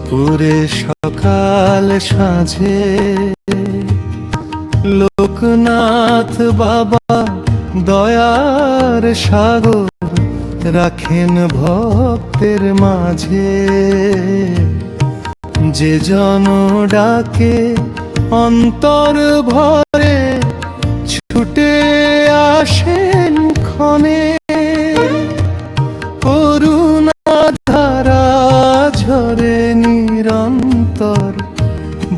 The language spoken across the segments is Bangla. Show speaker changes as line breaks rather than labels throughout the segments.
পুরে সকাল সাঁঝে লোকনাথ বাবা দয়ার সাগর রাখেন ভক্তের মাঝে। যে জন ডাকে অন্তর ভরে ছুটে আসেন ক্ষণে, করুণা ধারা ঝরে নিরন্তর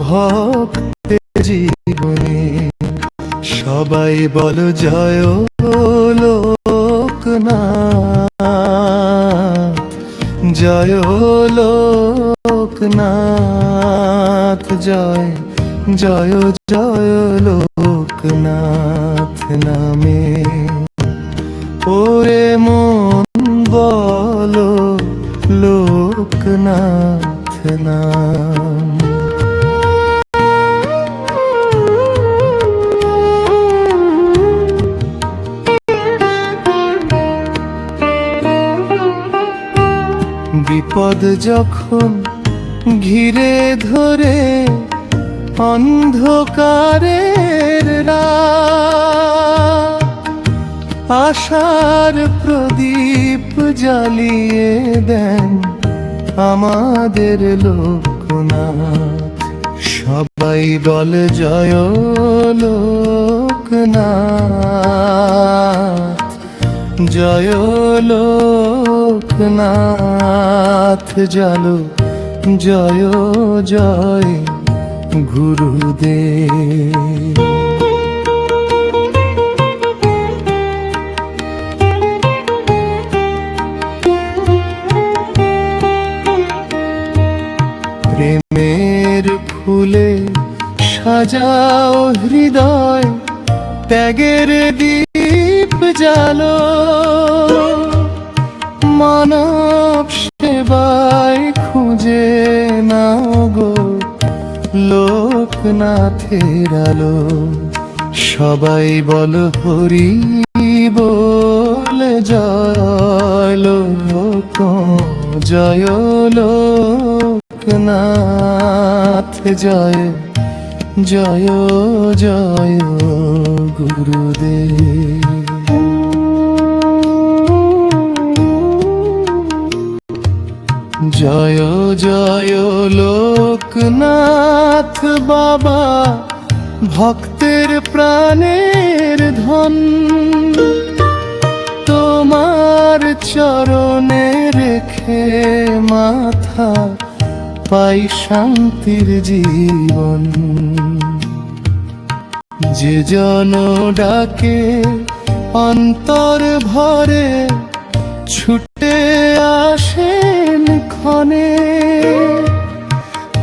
ভক্তের জীবনে। সবাই বল জয় লোকনাথ, জয় লোকনাথ, জয় জয় জয় লোকনাথ নামে। ওরে মন বলো লোকনাথ নাম। বিপদ যখন ঘিরে ধরে অন্ধকারের রাত, আশার প্রদীপ জ্বালিয়ে দেন আমাদের লোকনাথ। সবাই বলে জয় লোকনাথ, জয় লোকনাথ, জালো জয় জয় গুরুদেব। প্রেমের ফুলে সাজাও হৃদয়, ত্যাগের দীপ জালো, মানব সেবায় খুঁজে নাও গো লোকনাথের আলো। সবাই বল হরি বল জয় লোক, জয় লোকনাথ, জয় জয় জয় গুরুদেব। জয় জয় লোকনাথ বাবা, ভক্তের প্রাণের ধন। তোমার চরণে রেখে মাথা পাই শান্তির জীবন। যে জন ডাকে অন্তর ভরে ছুটে আসেন ক্ষণে,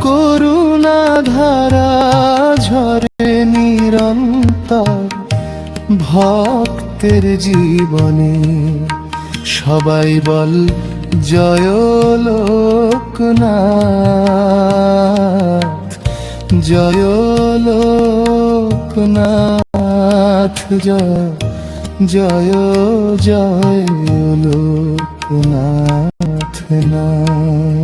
করুণা ধারা ঝরে নিরন্তর ভক্তের জীবনে। সবাই বল জয় লোকনাথ, জয় লোকনাথ, জয় জয় জয় লোকনাথ নাম।